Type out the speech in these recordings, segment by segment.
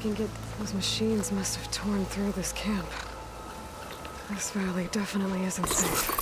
can get... Those machines must have torn through this camp. This valley definitely isn't safe.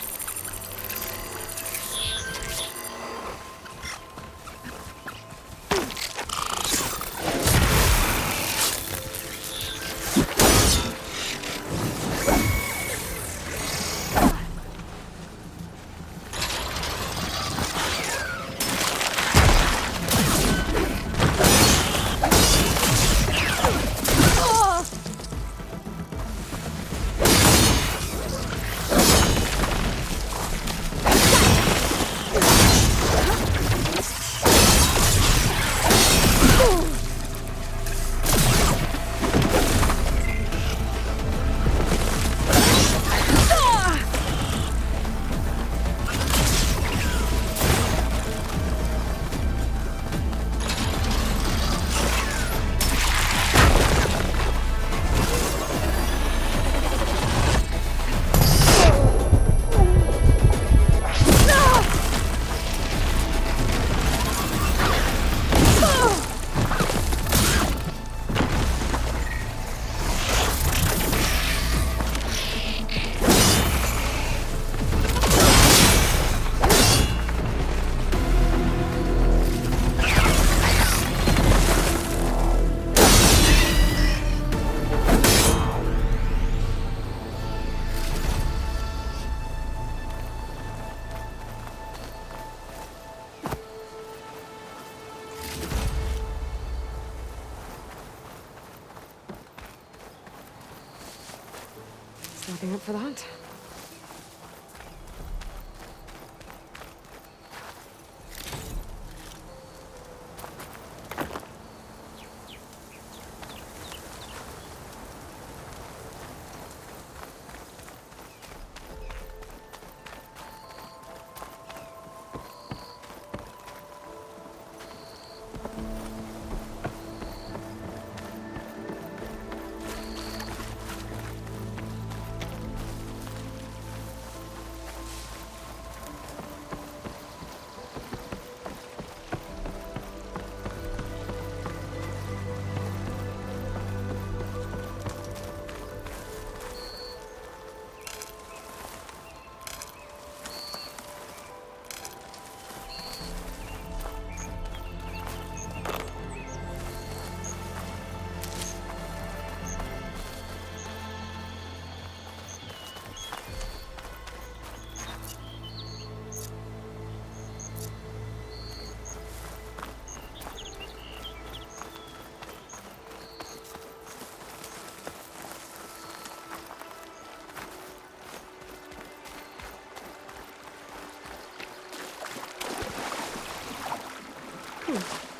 Nothing up for the hunt.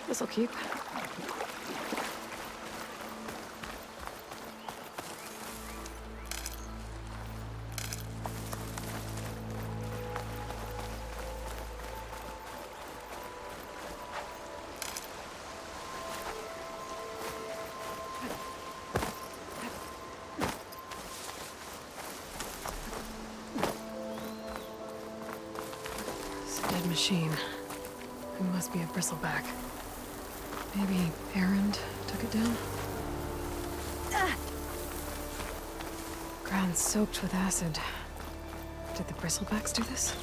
This'll keep. It's a dead machine. It must be a bristleback. Maybe Erend took it down? Ground soaked with acid. Did the bristlebacks do this?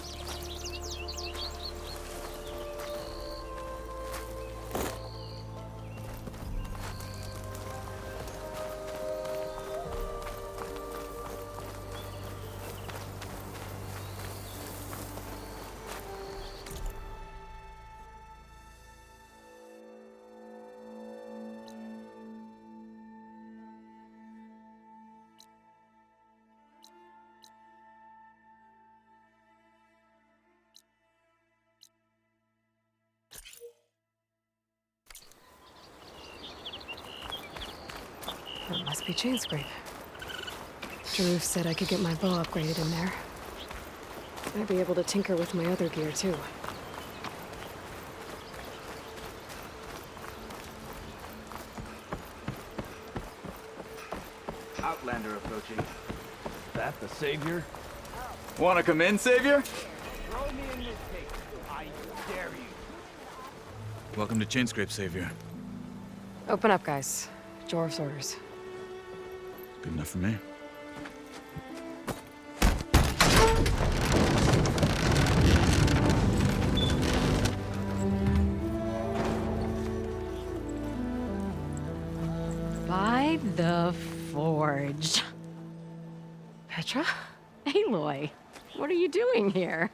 That must be chain scrape. Jaruf said I could get my bow upgraded in there. I'd be able to tinker with my other gear, too. Outlander approaching. That the Savior? Wanna come in, Savior? Throw me in this case. I dare you. Welcome to Chainscrape, Savior. Open up, guys. Jorv's orders. Good enough for me. By the Forge. Petra? Aloy, what are you doing here?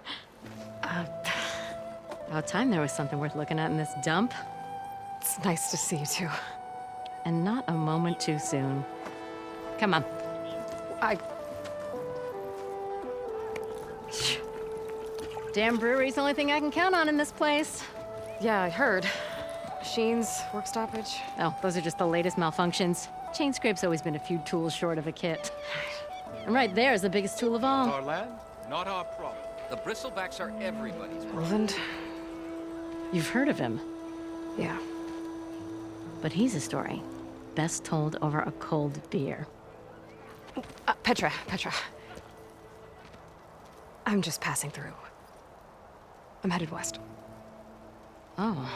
About time there was something worth looking at in this dump. It's nice to see you too. And not a moment too soon. Come on. Damn brewery's the only thing I can count on in this place. Yeah, I heard. Machines, work stoppage. Oh, those are just the latest malfunctions. Chain scrape's always been a few tools short of a kit. And right there is the biggest tool of all. Our land, not our problem. The bristlebacks are everybody's problem. Roland? You've heard of him, Yeah. but he's a story best told over a cold beer. Petra. I'm just passing through. I'm headed west. Oh,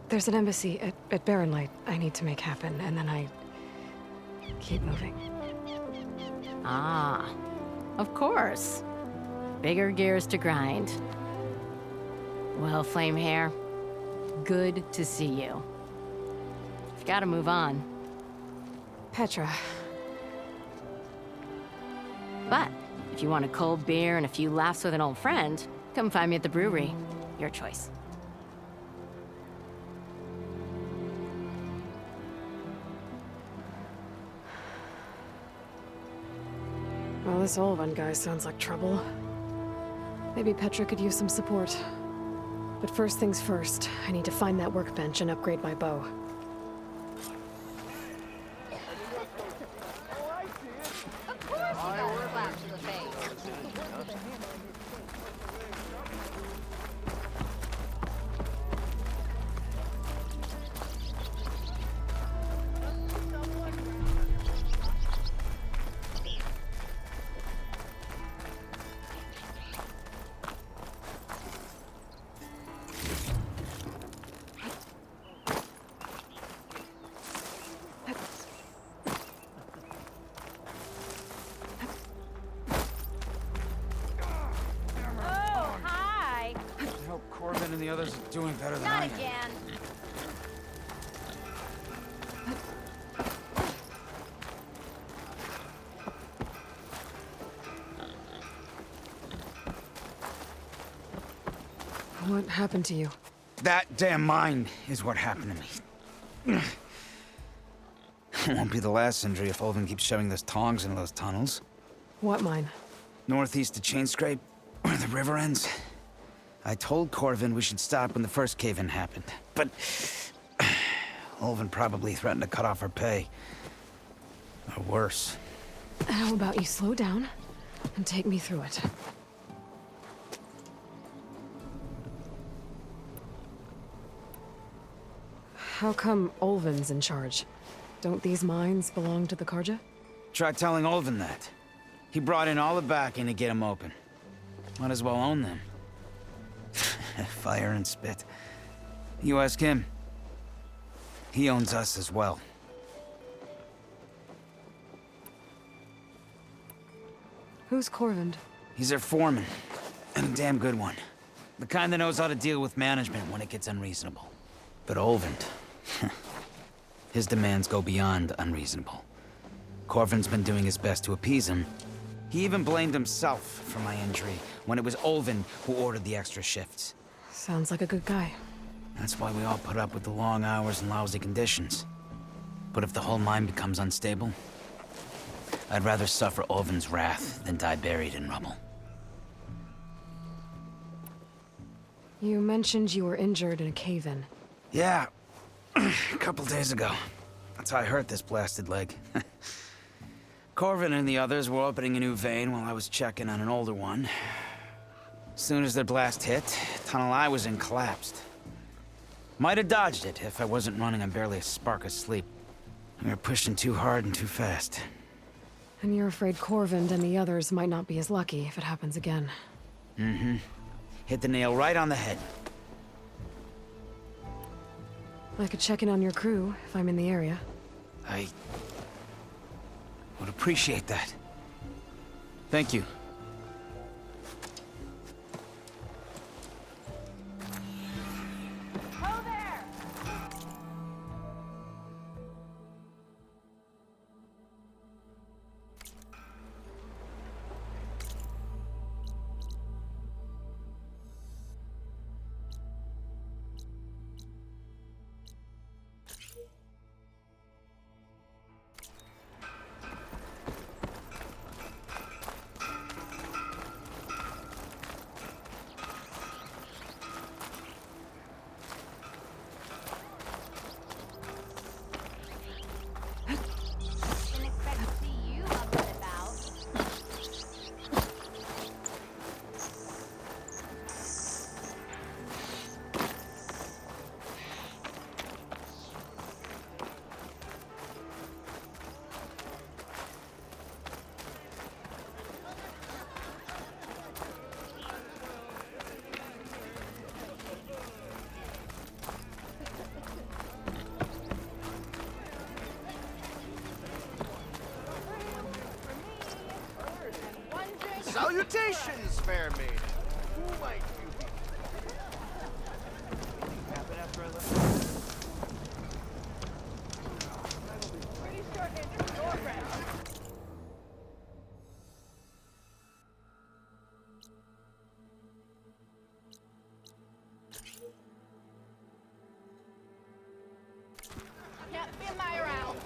There's an embassy at Barren Light I need to make happen, and then I keep moving. ah, of course. Bigger gears to grind. Well, Flame Hair, good to see you. You've got to move on. Petra, But if you want a cold beer and a few laughs with an old friend, come find me at the brewery. Your choice. well, this Olvan guy sounds like trouble. Maybe Petra could use some support. But first things first, I need to find that workbench and upgrade my bow. I hope Corbin and the others are doing better than I am. again. What happened to you? That damn mine is what happened to me. It won't be the last injury if Olvin keeps shoving those tongs into those tunnels. What mine? Northeast of Chain Scrape, where the river ends. I told Corvin we should stop when the first cave-in happened, but Olvin probably threatened to cut off our pay. Or worse. How about you slow down and take me through it? How come Olvin's in charge? Don't these mines belong to the Karja? Try telling Olvin that. He brought in all the backing to get them open. Might as well own them. Fire and spit. You ask him. He owns us as well. Who's Corvind? He's their foreman, and a damn good one. The kind that knows how to deal with management when it gets unreasonable. But Olvind, his demands go beyond unreasonable. Corvin's been doing his best to appease him. He even blamed himself for my injury when it was Olvin who ordered the extra shifts. Sounds like a good guy. That's why we all put up with the long hours and lousy conditions. But if the whole mine becomes unstable, I'd rather suffer Olvin's wrath than die buried in rubble. You mentioned you were injured in a cave-in. Yeah, a couple days ago. That's how I hurt this blasted leg. Corvin and the others were opening a new vein while I was checking on an older one. As soon as their blast hit, the tunnel I was in collapsed. Might have dodged it if I wasn't running on barely a spark of sleep. We were pushing too hard and too fast. And you're afraid Corvind and the others might not be as lucky if it happens again. Mm-hmm. Hit the nail right on the head. I could check in on your crew if I'm in the area. I would appreciate that. Thank you. Salutations, fair maiden. Who might you be? Can't spin my around.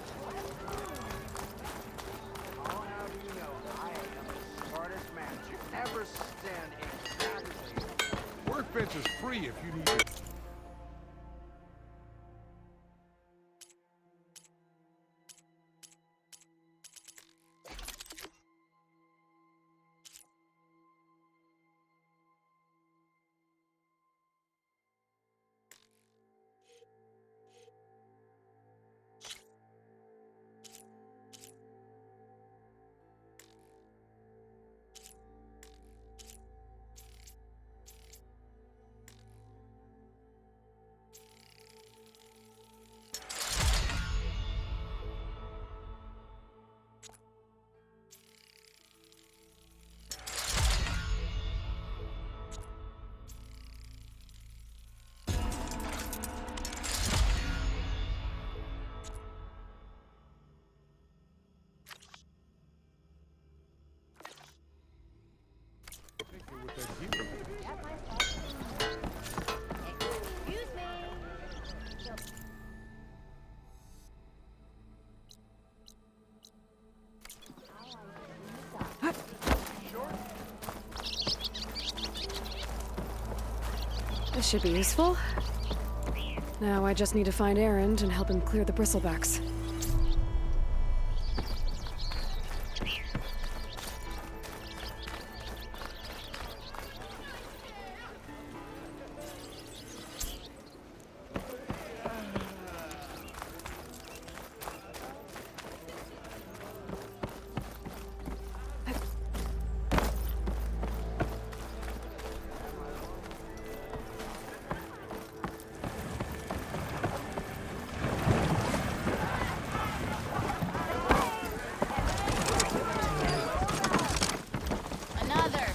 I'll have you know, I am the smartest man to ever stand a Workbench is free if you need it. With that gear. Excuse me. This should be useful. Now I just need to find Erend and help him clear the bristlebacks. Another.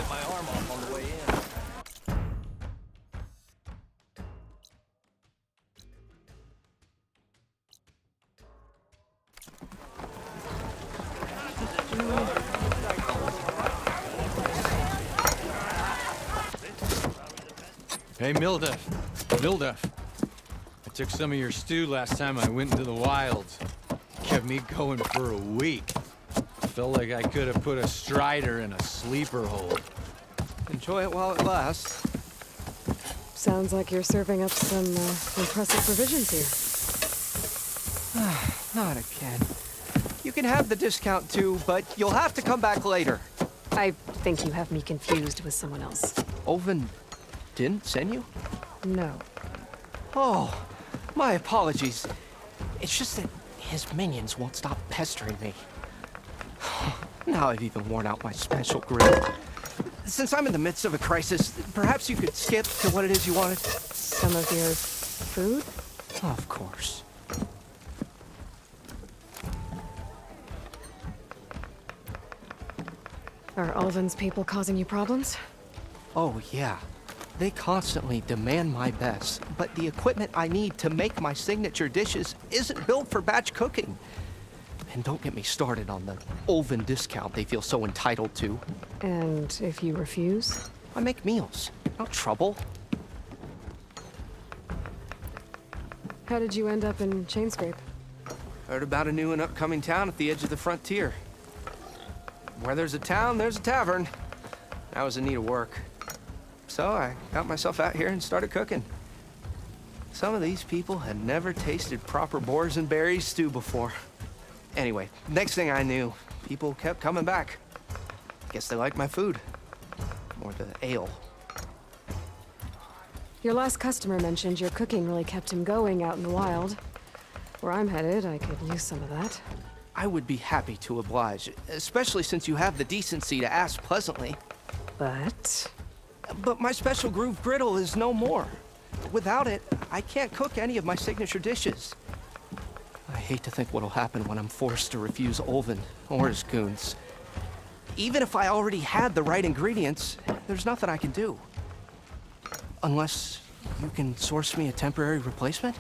My arm off on the way in. Hey, Mildef. Mildef. I took some of your stew last time I went into the wilds. Kept me going for a week. Felt like I could have put a strider in a sleeper hold. Enjoy it while it lasts. Sounds like you're serving up some impressive provisions here. Not again. You can have the discount too, but you'll have to come back later. I think you have me confused with someone else. Oven didn't send you? No. Oh, my apologies. It's just that his minions won't stop pestering me. Now I've even worn out my special grip. Since I'm in the midst of a crisis, perhaps you could skip to what it is you wanted? Some of your food? Of course. Are Ulvin's people causing you problems? Oh, yeah. They constantly demand my best, but the equipment I need to make my signature dishes isn't built for batch cooking. And don't get me started on the Ulvin discount they feel so entitled to. And if you refuse? I make meals, not trouble. How did you end up in Chainscrape? Heard about a new and upcoming town at the edge of the frontier. Where there's a town, there's a tavern. I was in need of work. So I got myself out here and started cooking. Some of these people had never tasted proper boars and berries stew before. Anyway, next thing I knew, people kept coming back. Guess they liked my food. Or the ale. Your last customer mentioned your cooking really kept him going out in the wild. Where I'm headed, I could use some of that. I would be happy to oblige, especially since you have the decency to ask pleasantly. But my special groove griddle is no more. Without it, I can't cook any of my signature dishes. I hate to think what'll happen when I'm forced to refuse Ulvin or his goons. Even if I already had the right ingredients, there's nothing I can do. Unless you can source me a temporary replacement?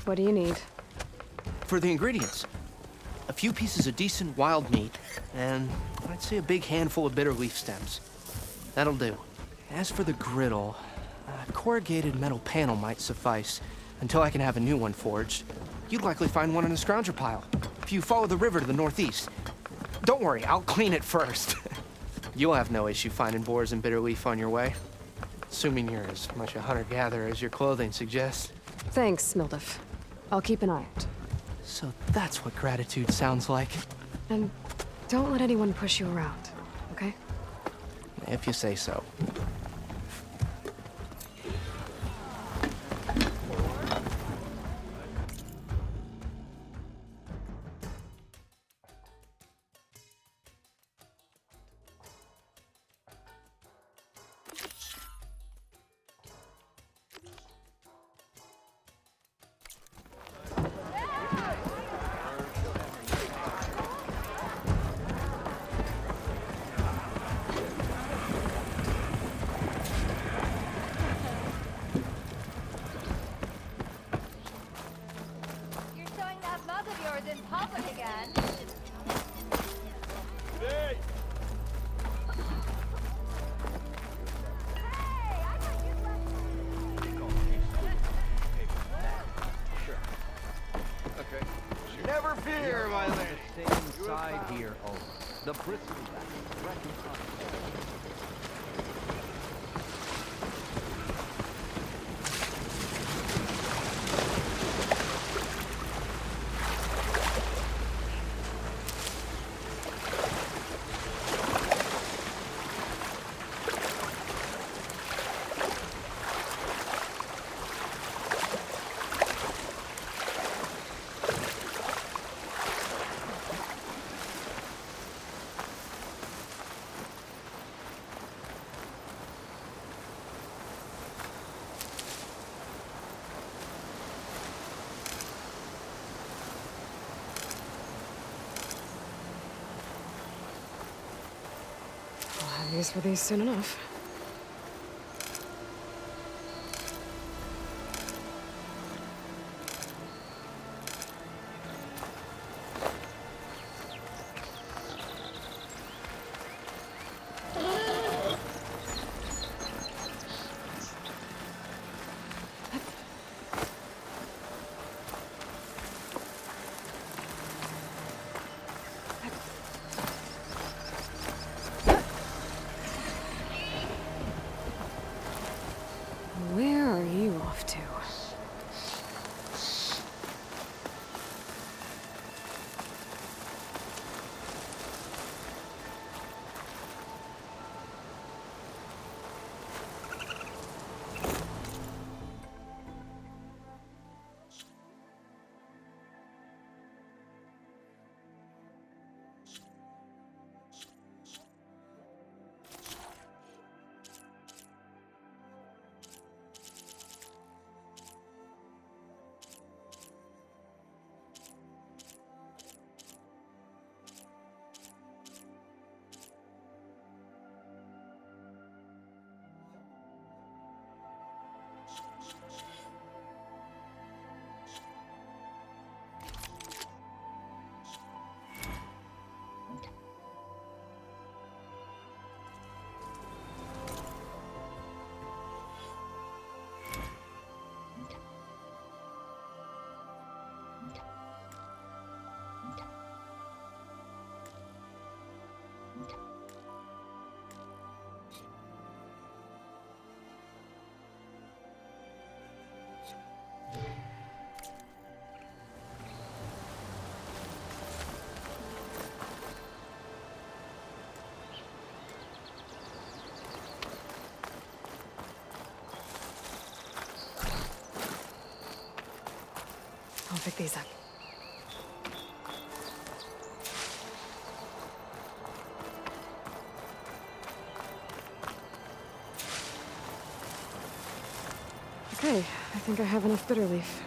What do you need? For the ingredients, a few pieces of decent wild meat, and I'd say a big handful of bitter leaf stems. That'll do. As for the griddle, a corrugated metal panel might suffice until I can have a new one forged. You'd likely find one in a scrounger pile, if you follow the river to the northeast. Don't worry, I'll clean it first. You'll have no issue finding boars and bitter leaf on your way. Assuming you're as much a hunter-gatherer as your clothing suggests. Thanks, Mildef. I'll keep an eye out. So that's what gratitude sounds like. And don't let anyone push you around, okay? If you say so. You're showing that mug of yours in public again. Hey, I thought you'd left. Never fear, my lady. Same side here, The bristly I'll have use for these soon enough. pick these up. Okay, I think I have enough bitter leaf.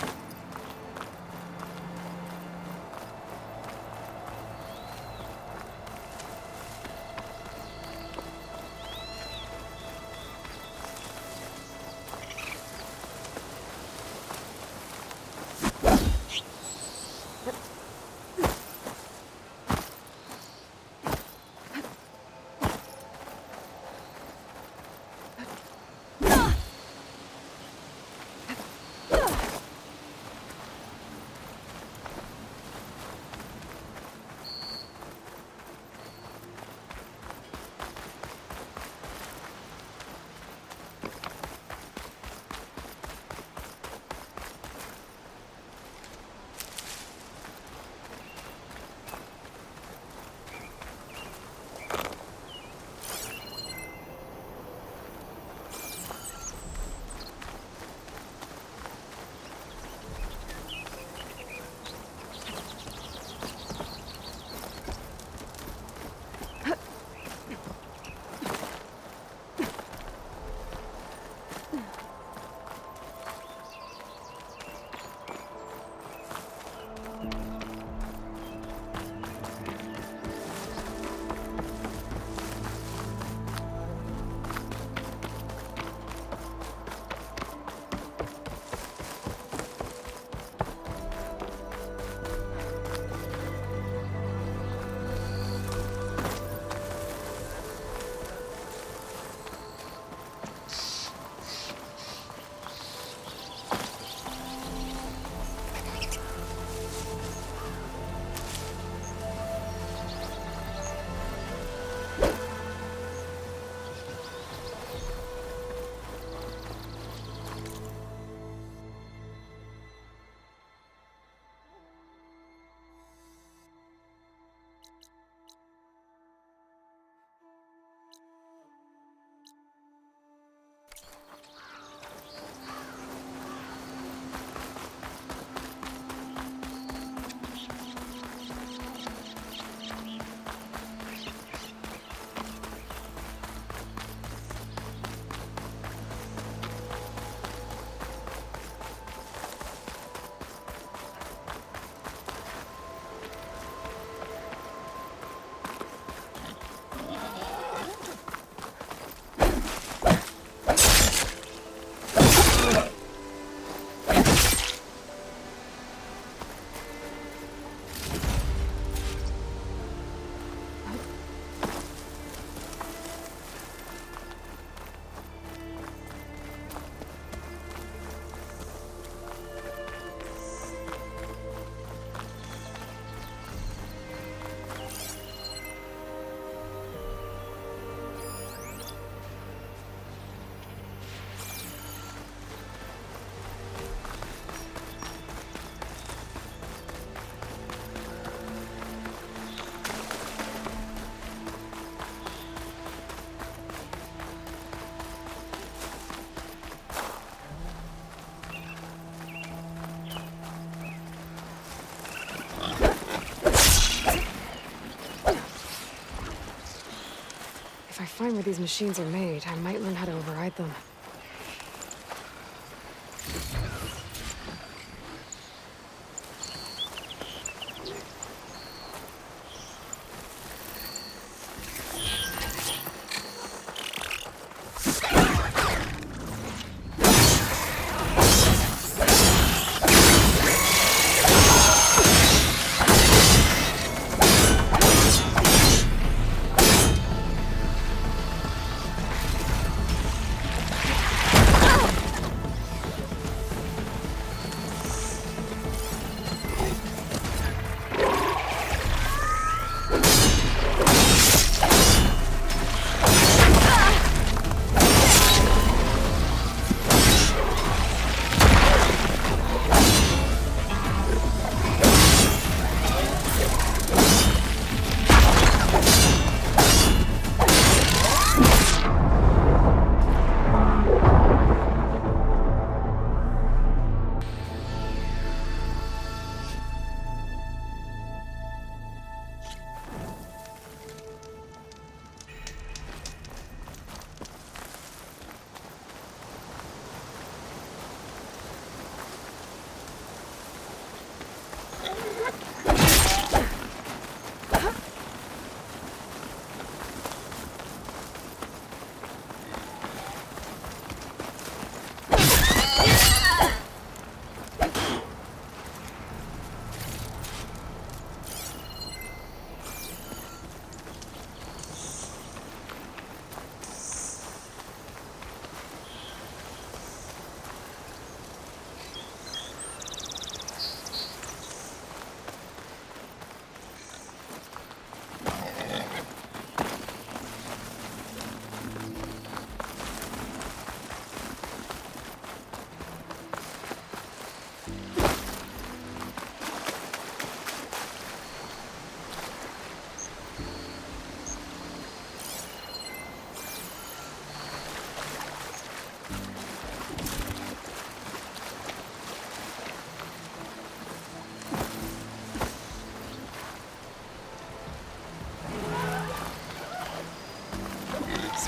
If I find where these machines are made, I might learn how to override them.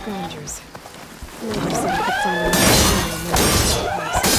scavengers. Maybe so I could find another tunnel and then place.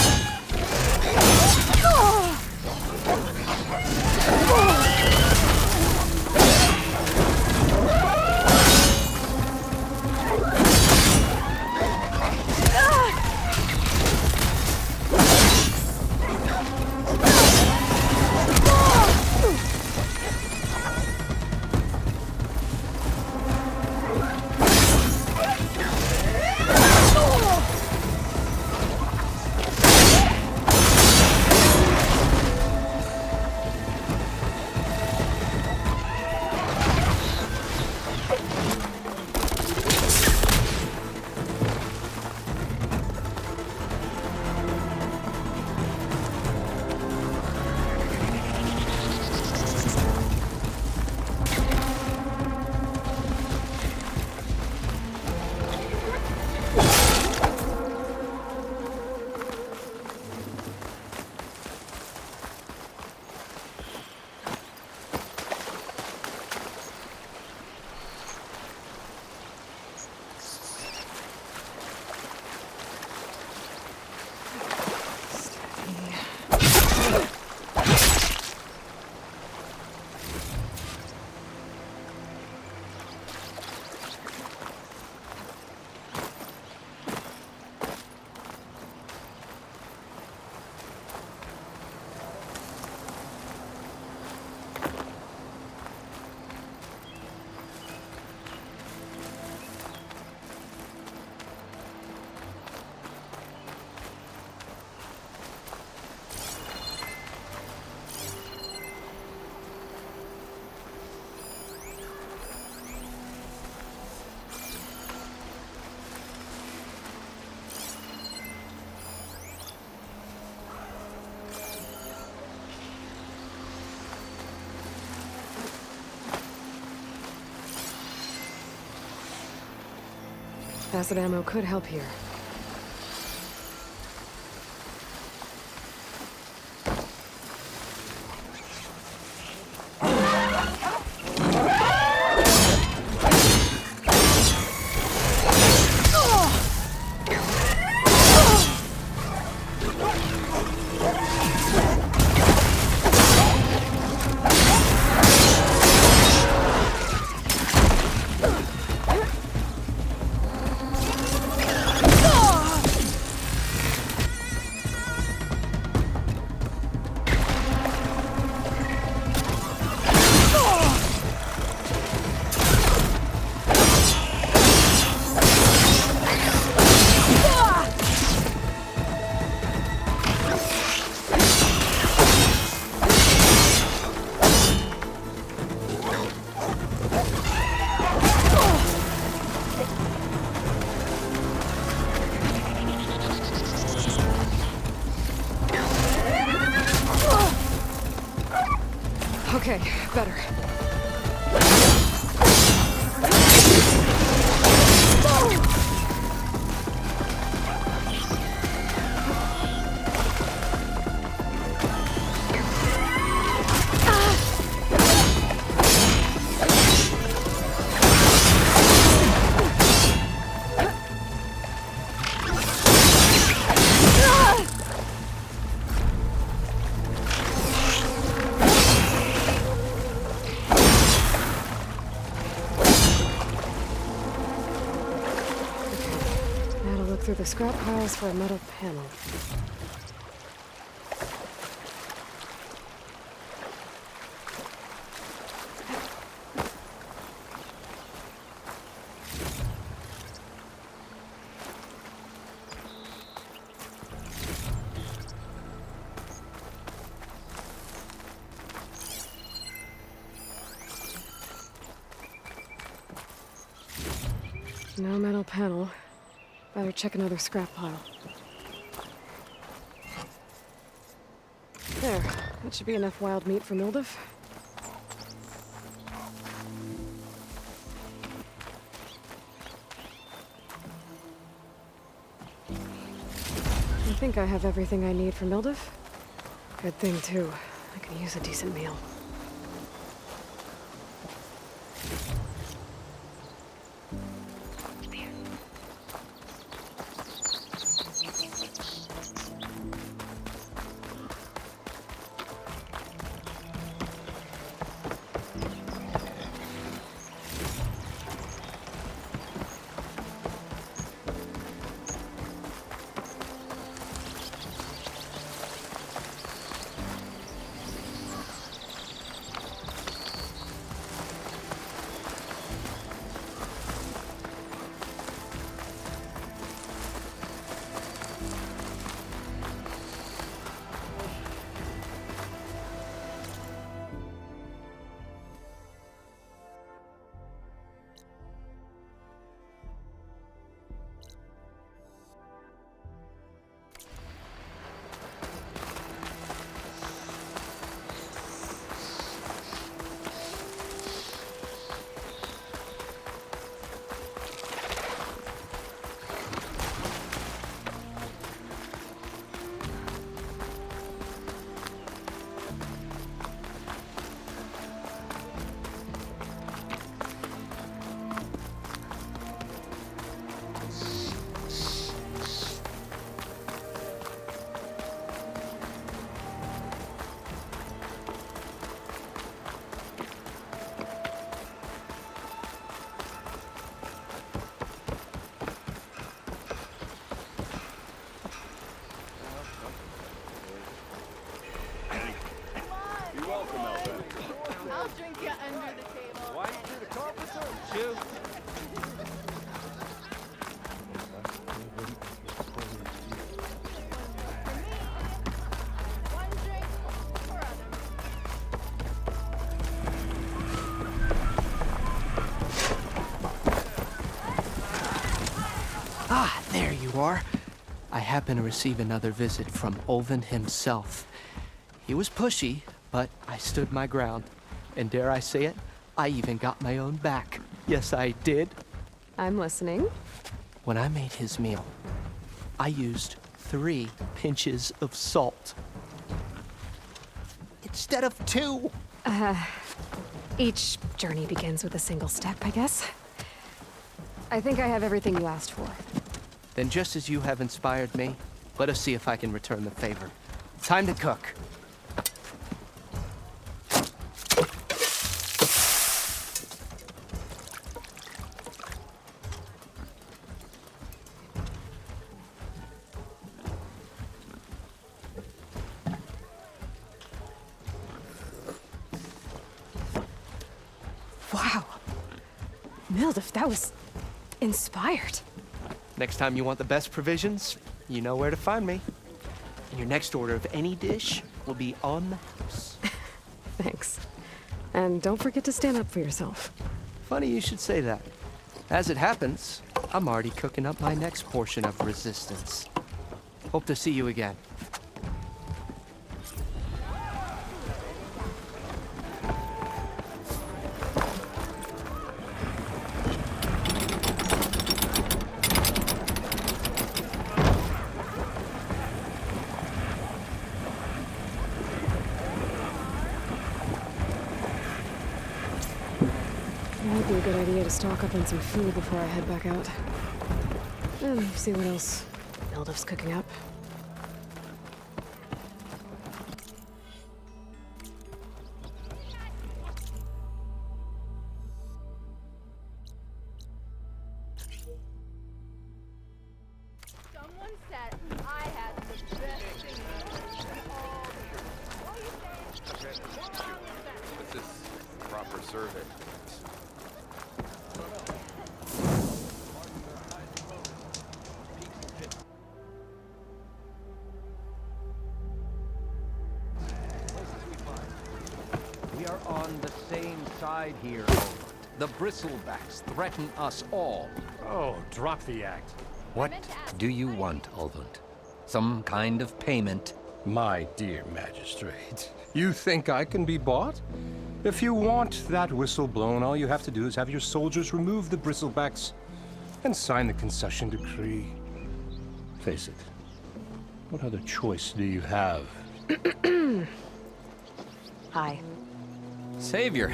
Acid ammo could help here. Okay, better. Through the scrap piles for a metal panel. No metal panel. Better check another scrap pile. There. That should be enough wild meat for Mildif. I think I have everything I need for Mildif. Good thing, too. I can use a decent meal. There you are. I happen to receive another visit from Olvin himself. He was pushy, but I stood my ground. And dare I say it, I even got my own back. Yes, I did. I'm listening. When I made his meal, I used 3 pinches of salt. Instead of 2. Each journey begins with a single step, I guess. I think I have everything you asked for. Then just as you have inspired me, let us see if I can return the favor. Time to cook. Wow. Mildef, that was inspired. Next time you want the best provisions, you know where to find me. And your next order of any dish will be on the house. Thanks. And don't forget to stand up for yourself. Funny you should say that. As it happens, I'm already cooking up my next portion of resistance. Hope to see you again. It might be a good idea to stock up on some food before I head back out. And see what else Mildef's cooking up. Someone said I had the best thing in all. What do you think? This is proper service. We are on the same side here, Olmert. The bristlebacks threaten us all. Oh, drop the act. What do you want, Olmert? Some kind of payment? My dear magistrate, you think I can be bought? If you want that whistle blown, all you have to do is have your soldiers remove the bristlebacks and sign the concession decree. Face it, what other choice do you have? Hi. Savior,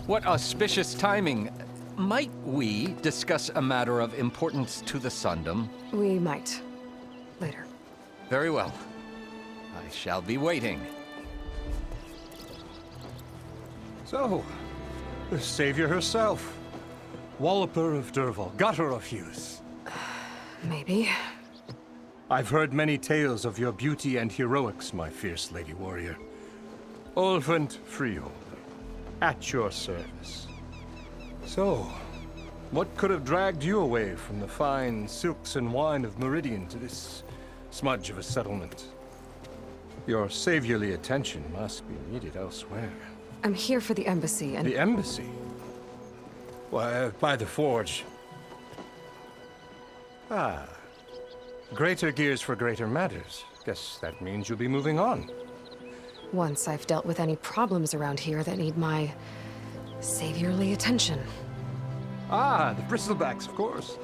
what auspicious timing. Might we discuss a matter of importance to the Sundom? We might. Later. Very well. I shall be waiting. So, the savior herself. Walloper of Derval, gutter of youth. Maybe. I've heard many tales of your beauty and heroics, my fierce lady warrior. Olfant Freeholder, at your service. So, what could have dragged you away from the fine silks and wine of Meridian to this smudge of a settlement? Your saviorly attention must be needed elsewhere. I'm here for the embassy and... The embassy? Why, by the forge. Ah. Greater gears for greater matters. Guess that means you'll be moving on. Once I've dealt with any problems around here that need my saviorly attention. Ah, the bristlebacks, of course.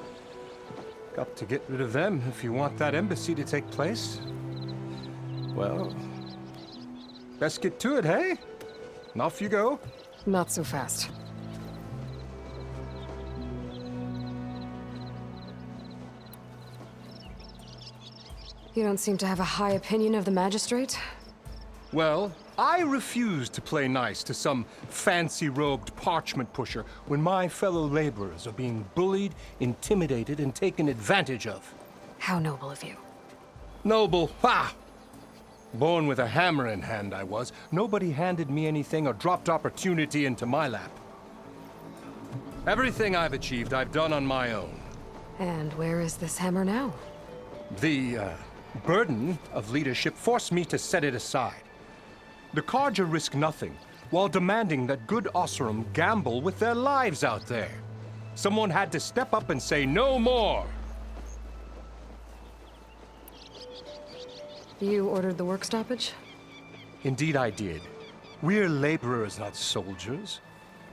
Got to get rid of them if you want that embassy to take place. Well, best get to it, hey? And off you go. Not so fast. You don't seem to have a high opinion of the magistrate? Well, I refuse to play nice to some fancy-robed parchment pusher when my fellow laborers are being bullied, intimidated, and taken advantage of. How noble of you. Noble, ha! Born with a hammer in hand, I was. Nobody handed me anything or dropped opportunity into my lap. Everything I've achieved, I've done on my own. And where is this hammer now? The, burden of leadership forced me to set it aside. The Carja risk nothing, while demanding that good Osseram gamble with their lives out there. Someone had to step up and say no more. You ordered the work stoppage? Indeed I did. We're laborers, not soldiers.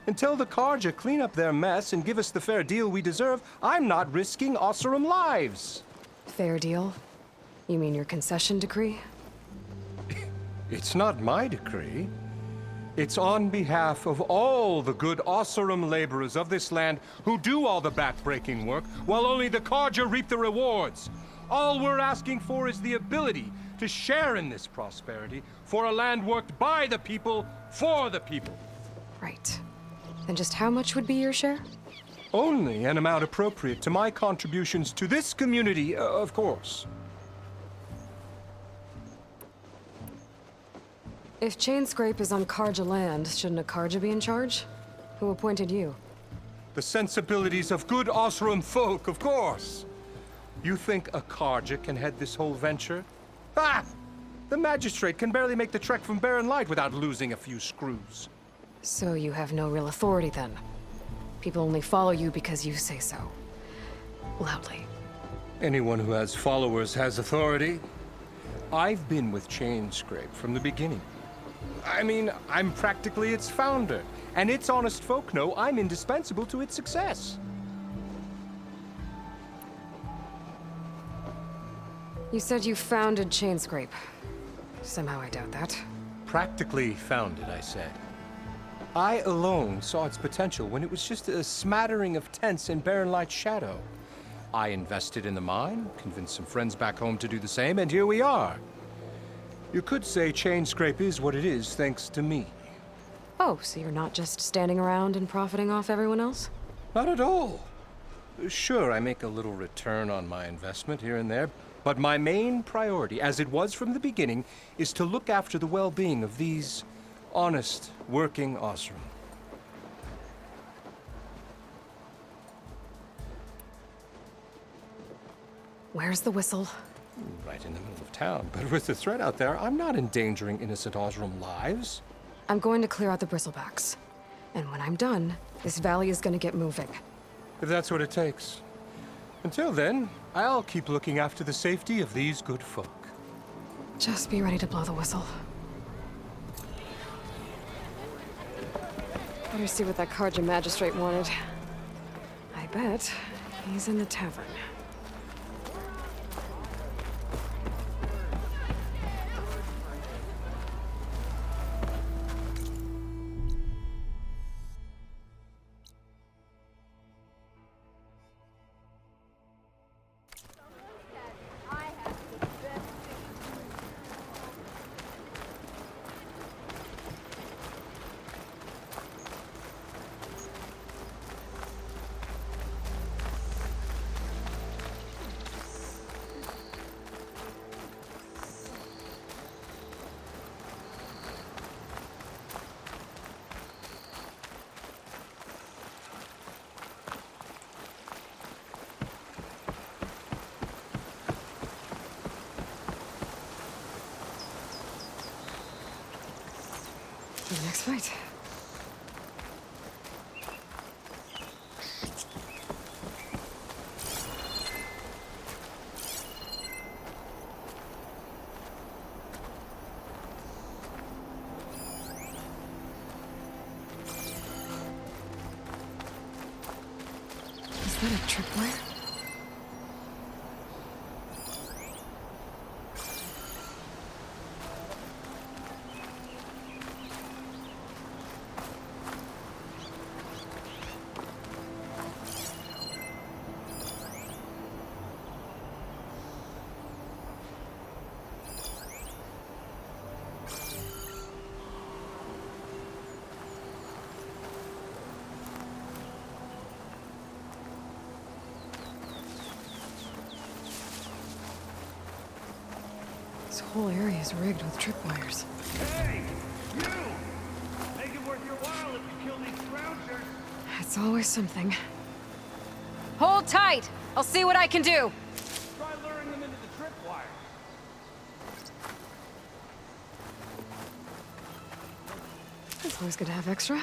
Until the Carja clean up their mess and give us the fair deal we deserve, I'm not risking Osseram lives. Fair deal? You mean your concession decree? It's not my decree. It's on behalf of all the good Osseram laborers of this land who do all the back-breaking work, while only the Carja reap the rewards. All we're asking for is the ability to share in this prosperity for a land worked by the people, for the people. Right. Then just how much would be your share? Only an amount appropriate to my contributions to this community, of course. If Chainscrape is on Carja land, shouldn't a Carja be in charge? Who appointed you? The sensibilities of good Osseram folk, of course. You think a Carja can head this whole venture? Ah! The magistrate can barely make the trek from Barren Light without losing a few screws. So you have no real authority then? People only follow you because you say so. Loudly. Anyone who has followers has authority. I've been with Chainscrape from the beginning. I mean, I'm practically its founder, and its honest folk know I'm indispensable to its success. You said you founded Chainscrape. Somehow I doubt that. Practically founded, I said. I alone saw its potential when it was just a smattering of tents in Barren Light's shadow. I invested in the mine, convinced some friends back home to do the same, and here we are. You could say Chainscrape is what it is thanks to me. Oh, so you're not just standing around and profiting off everyone else? Not at all. Sure, I make a little return on my investment here and there, but my main priority, as it was from the beginning, is to look after the well-being of these honest, working Osseram. Where's the whistle? Right in the middle of town, but with the threat out there, I'm not endangering innocent Osseram lives. I'm going to clear out the bristlebacks. And when I'm done, this valley is gonna get moving. If that's what it takes. Until then, I'll keep looking after the safety of these good folk. Just be ready to blow the whistle. Better see what that Carja magistrate wanted. I bet he's in the tavern. The next fight. Is that a tripwire? This whole area is rigged with tripwires. Hey! You! Make it worth your while if you kill these scroungers! It's always something. Hold tight! I'll see what I can do! Try luring them into the tripwire. It's always good to have extra.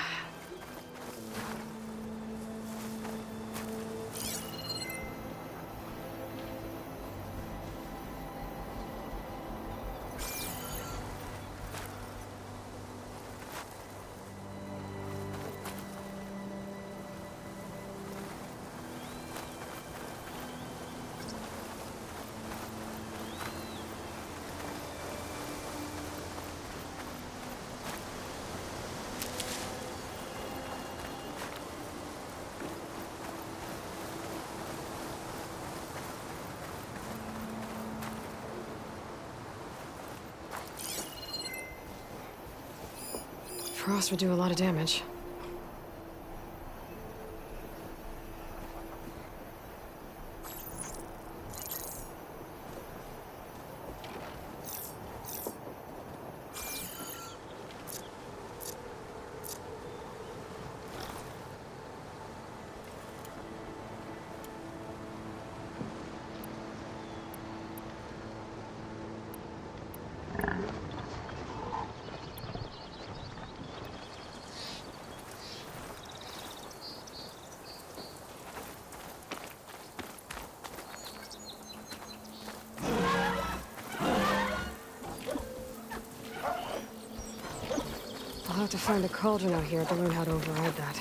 Frost would do a lot of damage. I'll have to find a cauldron out here to learn how to override that.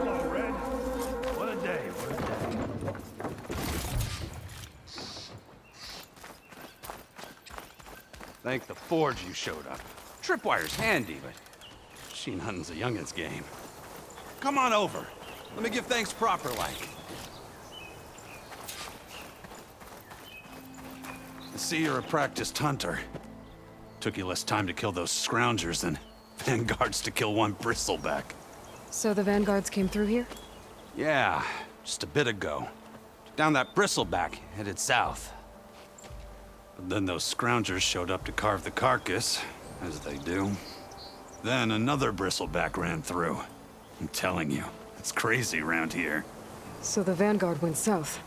Hello, Red. What a day, what a day. Thank the Forge you showed up. Tripwire's handy, but machine hunting's a youngin's game. Come on over. Let me give thanks proper like. I see you're a practiced hunter. Took you less time to kill those scroungers than vanguards to kill one bristleback. So the vanguards came through here? Yeah, just a bit ago. Down that bristleback, headed south. But then those scroungers showed up to carve the carcass, as they do. Then another bristleback ran through. I'm telling you, it's crazy around here. So the vanguard went south?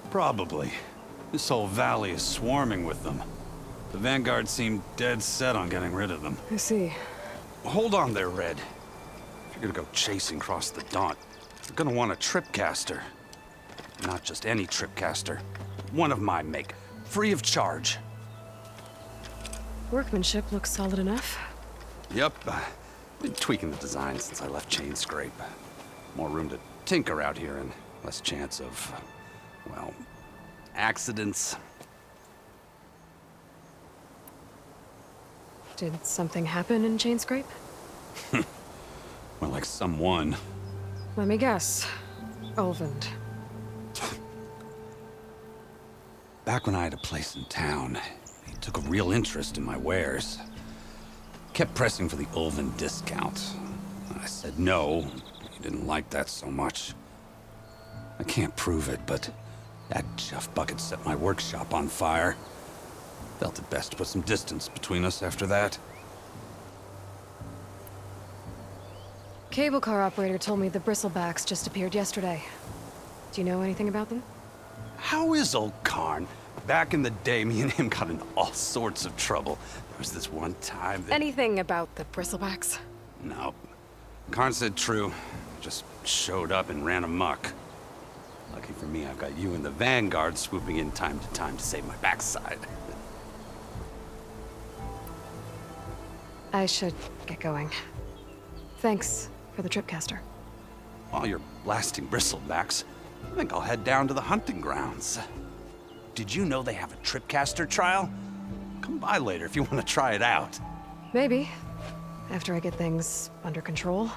Probably. This whole valley is swarming with them. The vanguard seemed dead set on getting rid of them. I see. Hold on there, Red. If you're gonna go chasing across the Daunt, you're gonna want a tripcaster. Not just any tripcaster. One of my make. Free of charge. Workmanship looks solid enough. Yep. Been tweaking the design since I left Chain Scrape. More room to tinker out here and less chance of, well, accidents. Did something happen in Chain Scrape? Well, like someone. Let me guess. Ulvund. Back when I had a place in town, he took a real interest in my wares. Kept pressing for the Ulvund discount. I said no. He didn't like that so much. I can't prove it, but that Jeff bucket set my workshop on fire. Felt it best to put some distance between us after that. Cable car operator told me the bristlebacks just appeared yesterday. Do you know anything about them? How is old Karn? Back in the day, me and him got into all sorts of trouble. There was this one time that... Anything about the bristlebacks? No. Karn said true. Just showed up and ran amok. Lucky for me, I've got you and the Vanguard swooping in time to save my backside. I should get going. Thanks for the tripcaster. While you're blasting bristlebacks, I think I'll head down to the hunting grounds. Did you know they have a tripcaster trial? Come by later if you want to try it out. Maybe. After I get things under control.